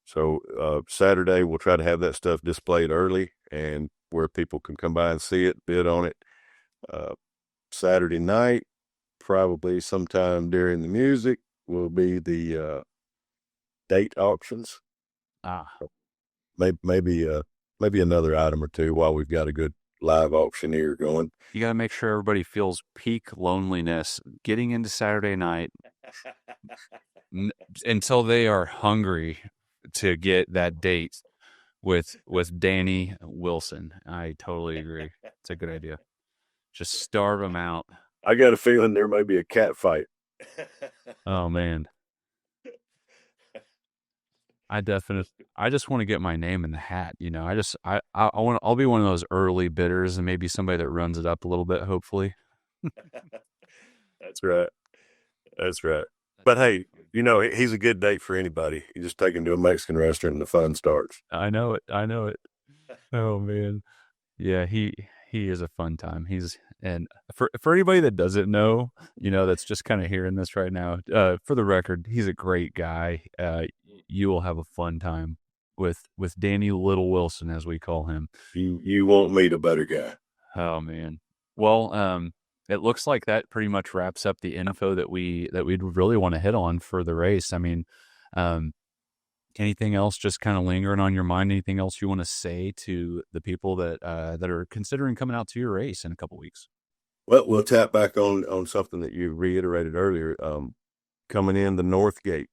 So Saturday, we'll try to have that stuff displayed early and where people can come by and see it, bid on it. Saturday night, probably sometime during the music, will be the date auctions. Maybe another item or two while we've got a good live auctioneer going. You got to make sure everybody feels peak loneliness getting into Saturday night until they are hungry to get that date with Danny Wilson. I totally agree. It's a good idea. Just starve them out. I got a feeling there may be a cat fight. Oh man. I just want to get my name in the hat. I'll be one of those early bidders and maybe somebody that runs it up a little bit, hopefully. That's right. But hey, he's a good date for anybody. You just take him to a Mexican restaurant and the fun starts. I know it. Oh man. Yeah, he is a fun time. And for anybody that doesn't know, that's just kind of hearing this right now, for the record, he's a great guy. You will have a fun time with Danny Little Wilson, as we call him. You won't meet a better guy. Oh man. Well, it looks like that pretty much wraps up the info that we'd really want to hit on for the race. I mean, anything else just kind of lingering on your mind? Anything else you want to say to the people that are considering coming out to your race in a couple weeks? Well, we'll tap back on something that you reiterated earlier. Coming in the north gate,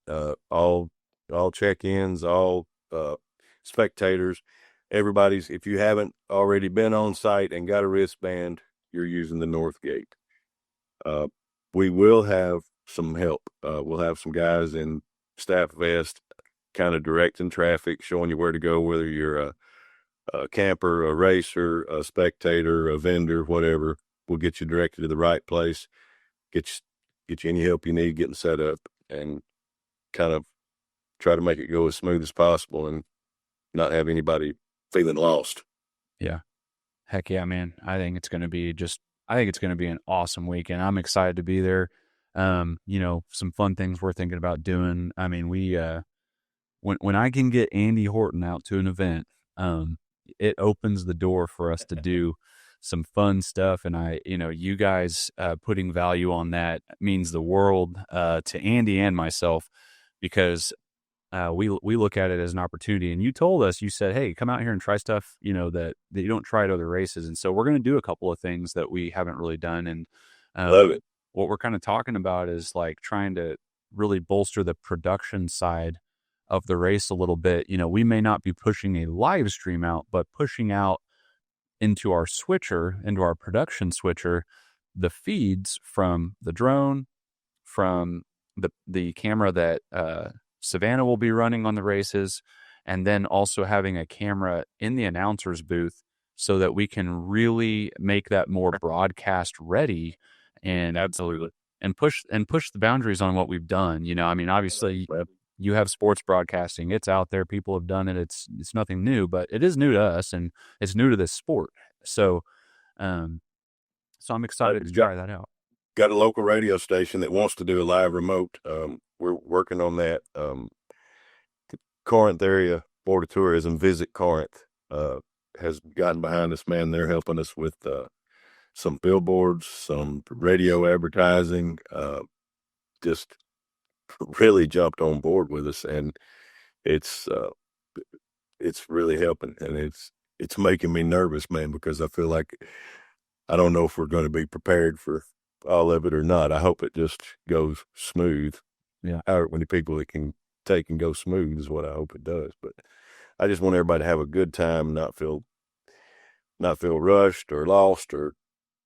all check-ins, all spectators, everybody's. If you haven't already been on site and got a wristband, you're using the north gate. We will have some help. We'll have some guys in staff vest kind of directing traffic, showing you where to go, whether you're a camper, a racer, a spectator, a vendor, whatever. We'll get you directed to the right place, get you any help you need getting set up, and kind of try to make it go as smooth as possible and not have anybody feeling lost. Yeah. Heck yeah, man. I think it's going to be an awesome weekend. I'm excited to be there. Some fun things we're thinking about doing. I mean, when I can get Andy Horton out to an event, it opens the door for us to do some fun stuff. And you guys putting value on that means the world to Andy and myself, because we look at it as an opportunity. And you told us, you said, hey, come out here and try stuff, that you don't try at other races. And so we're going to do a couple of things that we haven't really done. And love it. What we're kind of talking about is like trying to really bolster the production side of the race a little bit. We may not be pushing a live stream out, but pushing out into our production switcher, the feeds from the drone, from the camera that Savannah will be running on the races, and then also having a camera in the announcer's booth so that we can really make that more broadcast ready and Absolutely. and push the boundaries on what we've done. Obviously you have sports broadcasting, it's out there, people have done it, it's nothing new, but it is new to us and it's new to this sport. So I'm excited to try that out. Got a local radio station that wants to do a live remote. We're working on that. The Corinth area Board of Tourism, Visit Corinth, has gotten behind us, man. They're helping us with some billboards, some radio advertising, just really jumped on board with us, and it's really helping, and it's making me nervous, man, because I feel like I don't know if we're going to be prepared for all of it or not. I hope it just goes smooth. Yeah. When the people that can take and go smooth is what I hope it does. But I just want everybody to have a good time, not feel rushed or lost, or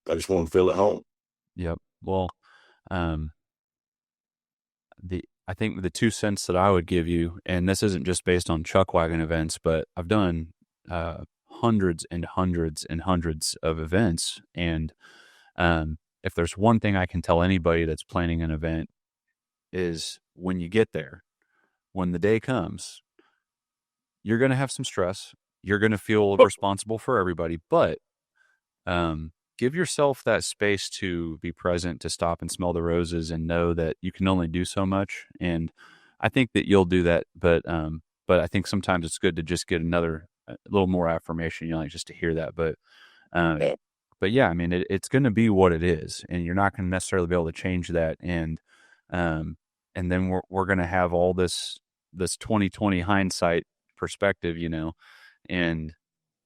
I just want to feel at home. Yep. Well, I think the 2 cents that I would give you, and this isn't just based on Chuckwagon events, but I've done hundreds and hundreds and hundreds of events. And if there's one thing I can tell anybody that's planning an event is when you get there, when the day comes, you're going to have some stress. You're going to feel responsible for everybody, but give yourself that space to be present, to stop and smell the roses and know that you can only do so much. And I think that you'll do that. But I think sometimes it's good to just get a little more affirmation, just to hear that. But yeah, I mean, it's going to be what it is, and you're not going to necessarily be able to change that. And then we're going to have all this 2020 hindsight perspective, and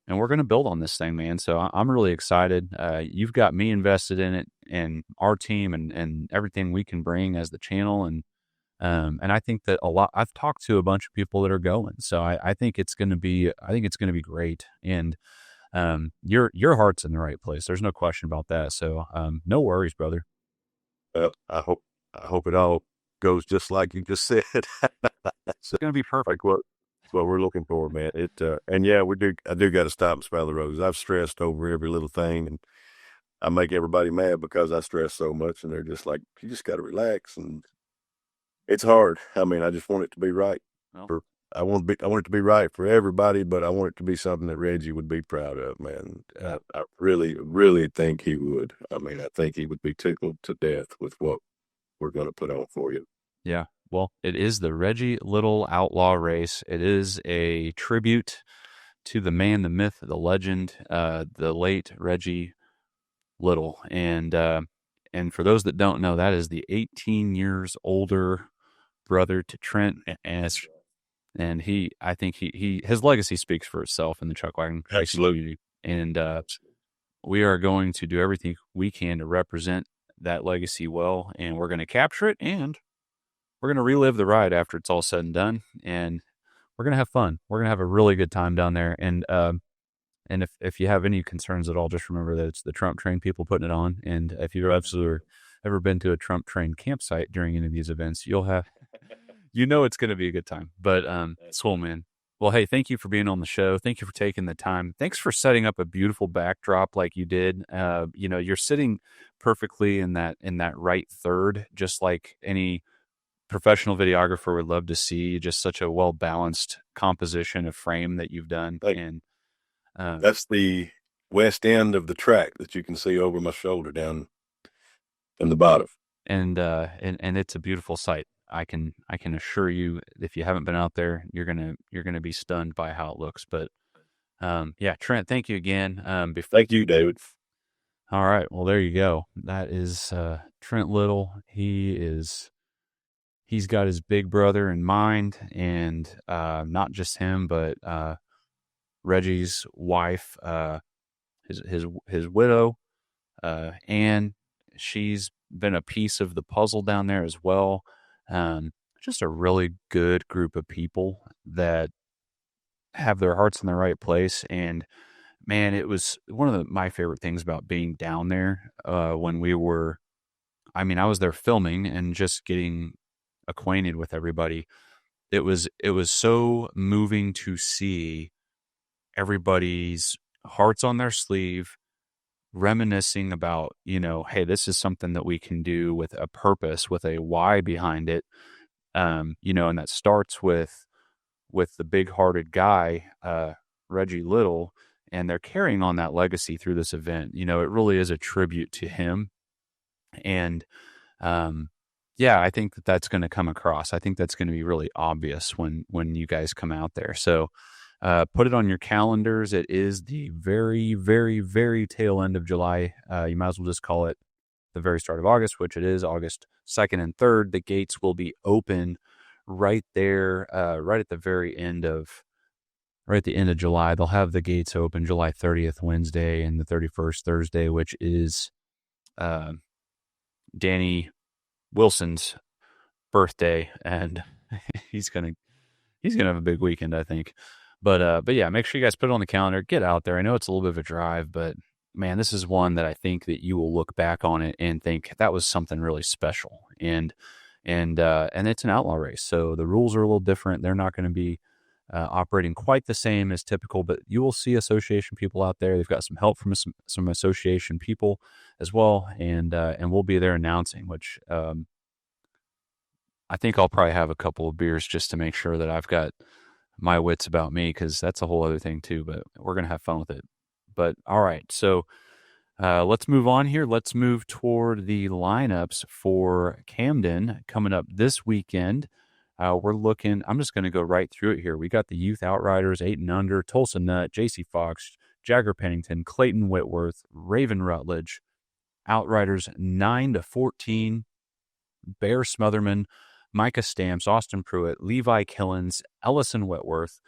we're going to build on this thing, man. So I'm really excited. You've got me invested in it and our team and everything we can bring as the channel. And I think that I've talked to a bunch of people that are going, so I think it's going to be great. And your heart's in the right place. There's no question about that. So no worries, brother. Well, I hope it all goes just like you just said. It's going to be perfect. What we're looking for, man. And yeah, I do got to stop and smell the roses. I've stressed over every little thing, and I make everybody mad because I stress so much, and they're just like, you just got to relax. And it's hard. I mean, I just want it to be right. Well, I want it to be right for everybody, but I want it to be something that Reggie would be proud of, man. I really, really think he would. I mean, I think he would be tickled to death with what we're going to put on for you. Yeah. Well, it is the Reggie Little Outlaw Race. It is a tribute to the man, the myth, the legend, the late Reggie Little. And for those that don't know, that is the 18 years older brother to Trent. And I think his legacy speaks for itself in the Chuckwagon community. And we are going to do everything we can to represent that legacy well, and we're going to capture it, and we're going to relive the ride after it's all said and done, and we're going to have fun. We're going to have a really good time down there. And if you have any concerns at all, just remember that it's the Trump Train people putting it on. And if you've ever been to a Trump Train campsite during any of these events, you'll have, it's going to be a good time. But it's cool, man. Well, hey, thank you for being on the show. Thank you for taking the time. Thanks for setting up a beautiful backdrop like you did. You're sitting perfectly in that right third, just like any professional videographer would love to see. Just such a well-balanced composition of frame that you've done. And that's the west end of the track that you can see over my shoulder down in the bottom. And it's a beautiful sight. I can assure you, if you haven't been out there, you're gonna be stunned by how it looks. But yeah, Trent, thank you again. Thank you, David. All right, well, there you go. That is Trent Little. He's got his big brother in mind, and not just him, but Reggie's wife, his widow, and she's been a piece of the puzzle down there as well. just a really good group of people that have their hearts in the right place. And man, it was one of my favorite things about being down there when we were, I was there filming and just getting acquainted with everybody. It was so moving to see everybody's hearts on their sleeve, reminiscing about, hey, this is something that we can do with a purpose, with a why behind it. And that starts with the big-hearted guy, Reggie Little, and they're carrying on that legacy through this event. It really is a tribute to him. And I think that's going to come across. I think that's going to be really obvious when you guys come out there. So put it on your calendars. It is the very, very, very tail end of July. You might as well just call it the very start of August, which it is August 2nd and 3rd. The gates will be open right there, right at the end of July. They'll have the gates open July 30th, Wednesday, and the 31st, Thursday, which is Danny Wilson's birthday, and he's gonna have a big weekend, I think. But yeah, make sure you guys put it on the calendar. Get out there. I know it's a little bit of a drive, but man, this is one that I think that you will look back on it and think that was something really special. And it's an outlaw race, so the rules are a little different. They're not going to be operating quite the same as typical, but you will see association people out there. They've got some help from some association people as well, and we'll be there announcing, which I think I'll probably have a couple of beers just to make sure that I've got my wits about me, because that's a whole other thing too, but we're going to have fun with it. But all right, so let's move on here. Let's move toward the lineups for Camden coming up this weekend. We're looking, I'm just going to go right through it here. We got the Youth Outriders, 8 and under, Tulsa Nut, JC Fox, Jagger Pennington, Clayton Whitworth, Raven Rutledge, Outriders 9 to 14, Bear Smotherman, Micah Stamps, Austin Pruitt, Levi Killens, Ellison Whitworth.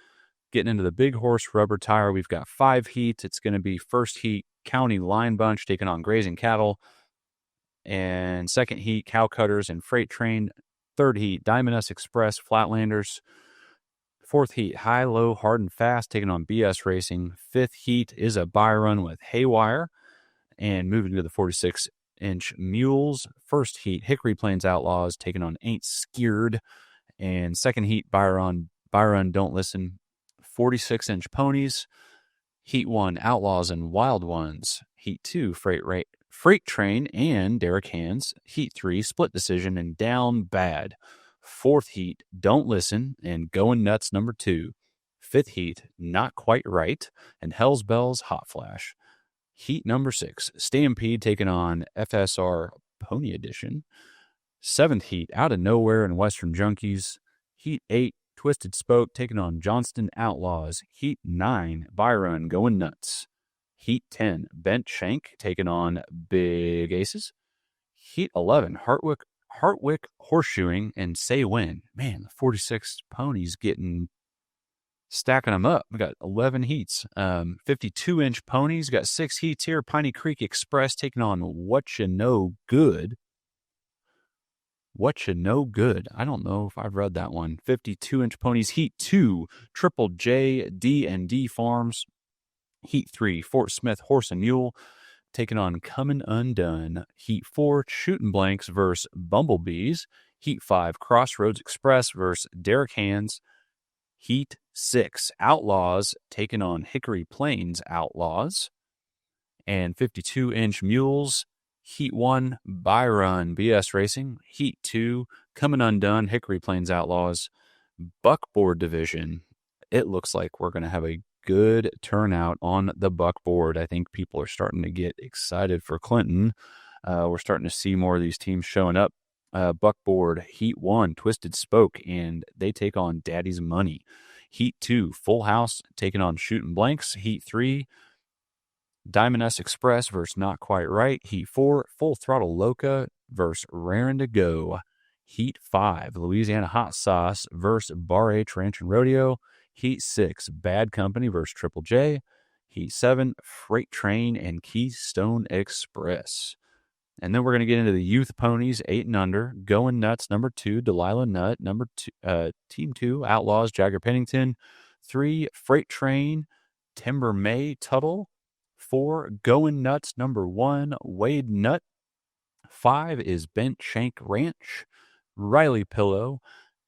Getting into the big horse rubber tire, we've got 5 heats. It's going to be first heat, County Line Bunch taking on Grazing Cattle. And second heat, Cow Cutters and Freight Train. Third heat, Diamond S Express, Flatlanders. Fourth heat, High Low Hard and Fast taking on BS Racing. Fifth heat is a buy run with Haywire. And moving to the 46-inch mules. First heat, Hickory Plains Outlaws taking on Ain't Skeered. And second heat, Byron Don't Listen, 46-inch ponies. Heat 1, Outlaws and Wild Ones. Heat 2, Freight Train and Derrick Hands. Heat 3, Split Decision and Down Bad. Fourth heat, Don't Listen and Going Nuts number 2. Fifth heat, Not Quite Right and Hell's Bells Hot Flash. Heat number 6, Stampede taking on FSR Pony Edition. Seventh heat, Out of Nowhere and Western Junkies. Heat 8, Twisted Spoke taking on Johnston Outlaws. Heat 9, Byron Going Nuts. Heat 10, Bent Shank taking on Big Aces. Heat 11, Hartwick Horseshoeing and Say When. Man, the 46 ponies stacking them up. We got 11 heats. 52-inch ponies. Got 6 heats here. Piney Creek Express taking on What You Know Good. What You Know Good. I don't know if I've read that one. 52-inch ponies. Heat 2, Triple J D&D Farms. Heat 3, Fort Smith Horse and Mule taking on Comin' Undone. Heat 4, Shootin' Blanks versus Bumblebees. Heat 5, Crossroads Express versus Derrick Hands. Heat 6, Outlaws taking on Hickory Plains Outlaws. And 52-inch mules. Heat 1, Byron BS Racing. Heat 2, Comin' Undone, Hickory Plains Outlaws. Buckboard division. It looks like we're going to have a good turnout on the buckboard. I think people are starting to get excited for Clinton. We're starting to see more of these teams showing up. Buckboard, Heat 1, Twisted Spoke, and they take on Daddy's Money. Heat 2, Full House taking on Shootin' Blanks. Heat 3, Diamond S Express versus Not Quite Right. Heat 4, Full Throttle Loca versus Rarin' to Go. Heat 5, Louisiana Hot Sauce versus Bar H Ranch and Rodeo. Heat 6, Bad Company versus Triple J. Heat 7, Freight Train and Keystone Express. And then we're going to get into the youth ponies, 8 and under. Going Nuts, number 2, Delilah Nutt. Number 2, Team 2, Outlaws, Jagger Pennington. 3, Freight Train, Timber May Tuttle. 4, Going Nuts, number 1, Wade Nutt. 5 is Bent Shank Ranch, Riley Pillow.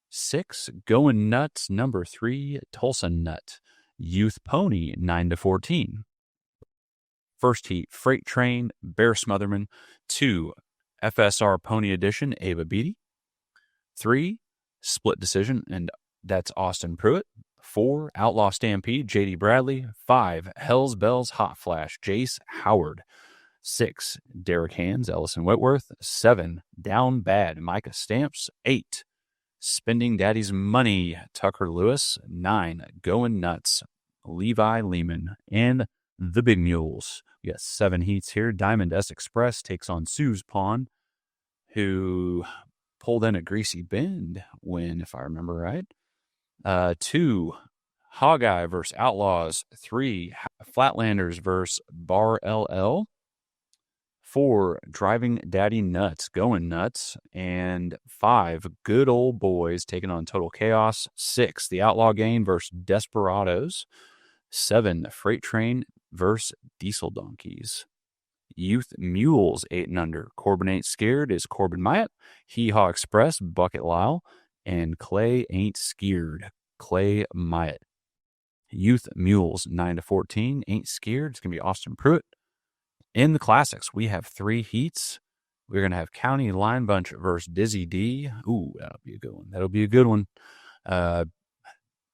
6, Going Nuts, number 3, Tulsa Nut. Youth Pony, 9 to 14. First heat, Freight Train, Bear Smotherman. 2, FSR Pony Edition, Ava Beatty. 3, Split Decision, and that's Austin Pruitt. 4, Outlaw Stampede, J.D. Bradley. 5, Hells Bells Hot Flash, Jace Howard. 6, Derek Hands, Ellison Whitworth. 7, Down Bad, Micah Stamps. 8, Spending Daddy's Money, Tucker Lewis. 9, Going Nuts, Levi Lehman. And the Big Mules. We got 7 heats here. Diamond S Express takes on Sue's Pawn, who pulled in a Greasy Bend win, if I remember right. 2, Hawkeye versus Outlaws. 3, Flatlanders versus Bar LL. 4, Driving Daddy Nuts, Going Nuts. And 5, Good Old Boys taking on Total Chaos. 6, The Outlaw Gang versus Desperados. 7, Freight Train versus Diesel Donkeys. Youth Mules, 8 and under. Corbin Ain't Scared is Corbin Myatt. Hee Haw Express, Bucket Lyle. And Clay Ain't Scared, Clay Myatt. Youth Mules, 9 to 14. Ain't Scared, it's going to be Austin Pruitt. In the Classics, we have 3 heats. We're going to have County Line Bunch versus Dizzy D. Ooh, that'll be a good one. That'll be a good one.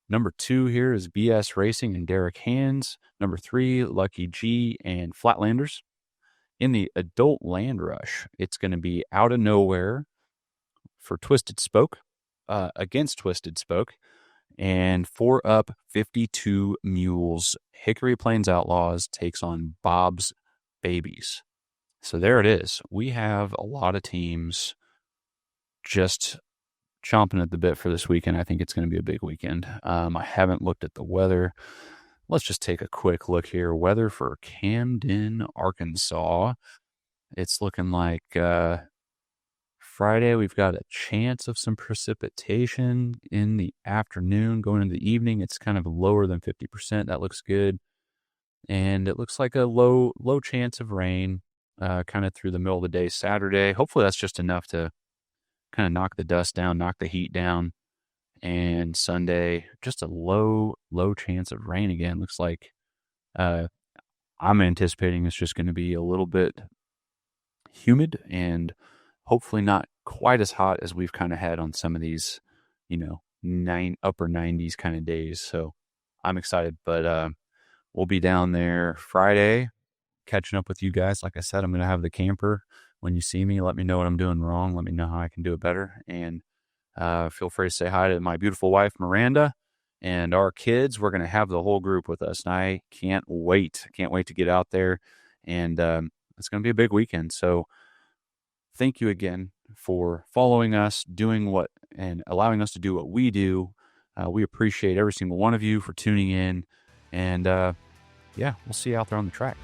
Number 2 here is BS Racing and Derek Hands. Number 3, Lucky G and Flatlanders. In the Adult Land Rush, it's going to be Out of Nowhere for Twisted Spoke, against Twisted Spoke. And 4 up, 52 Mules. Hickory Plains Outlaws takes on Bob's Babies. So there it is. We have a lot of teams just chomping at the bit for this weekend. I think it's going to be a big weekend. I haven't looked at the weather. Let's just take a quick look here. Weather for Camden, Arkansas. It's looking like Friday, we've got a chance of some precipitation in the afternoon. Going into the evening, it's kind of lower than 50%. That looks good. And it looks like a low chance of rain kind of through the middle of the day Saturday. Hopefully that's just enough to kind of knock the dust down, knock the heat down. And Sunday, just a low chance of rain again. Looks like I'm anticipating it's just going to be a little bit humid and hopefully not quite as hot as we've kind of had on some of these, upper 90s kind of days. So I'm excited, but we'll be down there Friday catching up with you guys. Like I said, I'm going to have the camper. When you see me, let me know what I'm doing wrong. Let me know how I can do it better. And feel free to say hi to my beautiful wife, Miranda, and our kids. We're going to have the whole group with us. And I can't wait. I can't wait to get out there. And it's going to be a big weekend. So thank you again for following us, and allowing us to do what we do. We appreciate every single one of you for tuning in. And we'll see you out there on the track.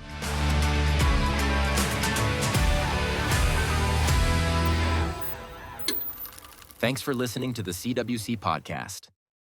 Thanks for listening to the CWC Podcast.